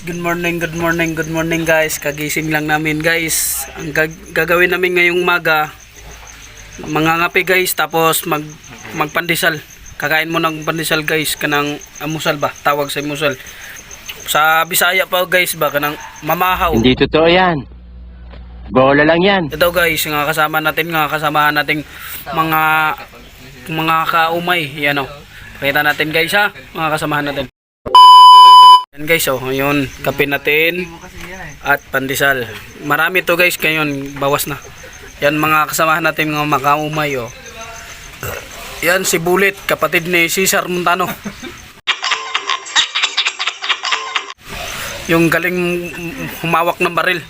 good morning, good morning, good morning guys. Kagising lang namin guys. Ang gagawin namin ngayong umaga, mangangape guys, tapos magpandesal. Kakain mo ng pandesal guys, kanang amusal ba? Tawag sa amusal. Sa Bisaya pa guys ba, kanang mamahaw. Hindi totoo yan. Bola lang yan. Ito guys, nga kasamahan natin mga kaumay. Yan o. Pakita natin guys ha, mga kasamahan natin. Yan guys, oh, ngayon kape natin at pandesal. Marami to guys, ngayon bawas na. Yan mga kasamahan natin mga makaumay, oh. Yan si Bullet, kapatid ni Cesar Montano. Yung galing humawak ng baril.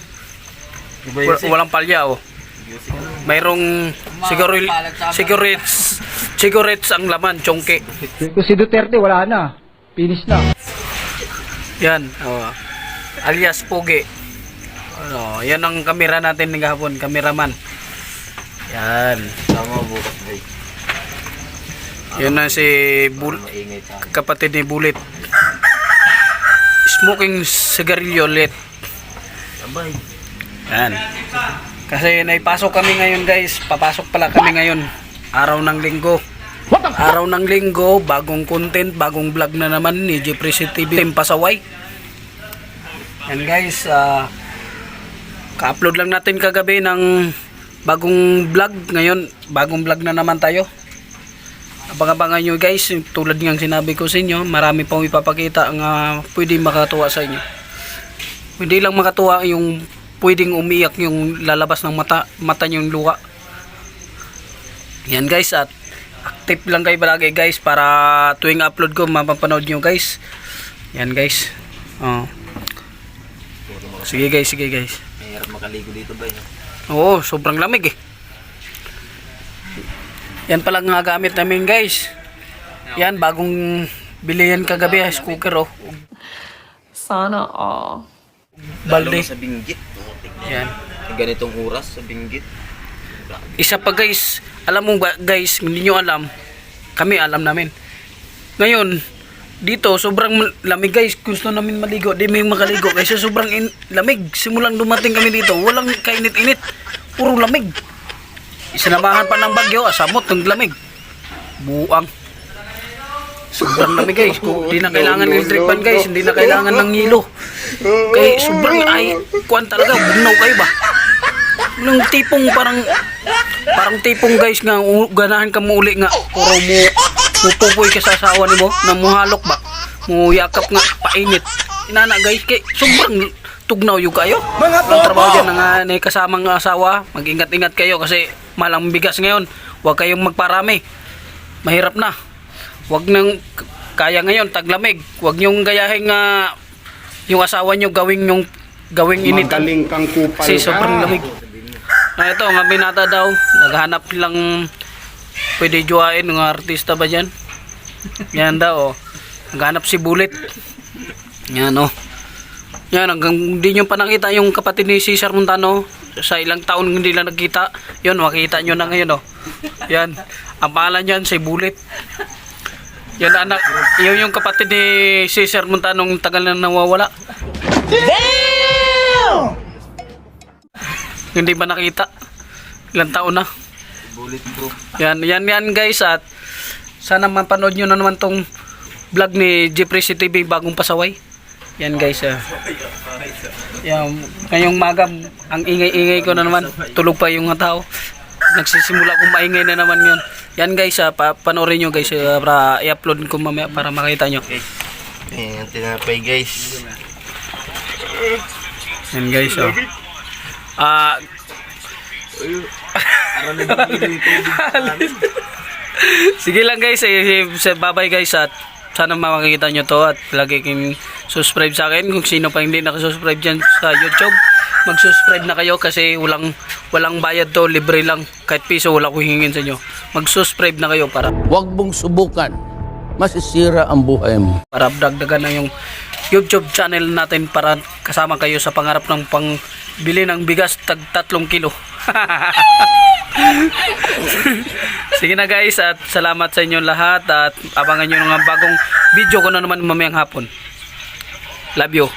Walang palya, oh. Mayroong cigarettes ang laman, chongke. Si Duterte wala na. Finish na. Yan, oh. Alias Pogi. Ano, yan ang kamera natin ng hapon, kameraman. Yan. Tama bukas guys. Yan na si kapatid ni Bullet. Smoking cigarillo ulit. Yan. Kasi naipasok kami ngayon guys. Papasok pala kami ngayon. Araw ng linggo. Araw ng linggo, bagong content, bagong vlog na naman ni Jeffrey TV Pasaway. Yan guys, ka-upload lang natin kagabi ng bagong vlog. Ngayon, bagong vlog na naman tayo. Abang-abangan nyo guys, tulad ng sinabi ko sa inyo, marami pang ipapakita nga pwede makatuwa sa inyo. Hindi lang makatuwa yung pwedeng umiyak, yung lalabas ng mata nyo yung luha. Yan guys, at active lang kayo palagi guys para tuwing upload ko mapapanood nyo guys. Yan guys. Oh. Sige guys. Mahirap makaligo dito ba yun? Oo, sobrang lamig eh. Yan pala nga gamit namin guys. Yan, bagong bili yan kagabi, rice cooker oh. Sana all. Balde. Sa binggit. Yan. Ganitong oras sa binggit. Isa pa guys, alam mo ba guys, hindi nyo alam, kami alam namin. Ngayon, dito sobrang lamig guys, gusto namin maligo, di may makaligo kasi sobrang lamig. Simulang dumating kami dito, walang kainit-init, puro lamig. Isinamahan pa ng bagyo, asamot ng lamig. Buang. Sobrang lamig guys, kung di na kailangan ng electric fan guys, hindi na kailangan ng hilo. Kaya sobrang kuwan talaga, bunaw kayo ba? Nung tipong parang tipong guys nga ganahan ka mo uli nga puro mo pupupoy ka sa asawa ni mo na muhalok ba mo yakap nga painit inana guys kay sobrang tugnaw yung kayo ang trabaho dyan nga na kasamang asawa, mag-ingat-ingat kayo kasi malang bigas ngayon, huwag kayong magparami, mahirap na, huwag nang kaya ngayon taglamig, huwag nyong gayahin nga yung asawa nyo gawing initan kasi sobrang lamig. Ito, nga binata daw, naghanap lang pwede juwain ng artista ba dyan? Yan daw, oh. Naghanap si Bullet. Yan, oh. Yan, hanggang hindi nyo pa nakita yung kapatid ni Cesar Montano. Sa ilang taon hindi lang nagkita. Yun, makita nyo na ngayon, oh. Yan, ang pangalan dyan, si Bullet. Yan, anak, yun yung kapatid ni Cesar Montano ng tagal na nawawala. Damn! Hindi ba nakita? Ilang taon na. Bulletproof. Yan guys, at sana mapanood nyo na naman tong vlog ni Jeffrey TV bagong pasaway. Yan guys. Yan, ngayong maga ang ingay-ingay ko na naman. Tulog pa yung tao. Nagsisimula kong maingay na naman yun. Yan guys, panoorin nyo guys para i-upload ko mamaya para makita nyo. Ayan, tinapay guys. Yan guys, oh. Sige lang guys, bye-bye guys, at sana makikita nyo to at lagi kayong subscribe sa akin. Kung sino pa hindi nakasubscribe dyan sa YouTube, mag-subscribe na kayo kasi walang bayad to, libre lang, kahit piso wala ko hingin sa inyo. Mag-subscribe na kayo para huwag mong subukan, masisira ang buhay mo. para dagdagan na yung YouTube channel natin para kasama kayo sa pangarap ng pangbili ng bigas tag 3 kilo. Sige na guys, at salamat sa inyo lahat at abangan nyo ng bagong video ko na naman mamayang hapon. Love you.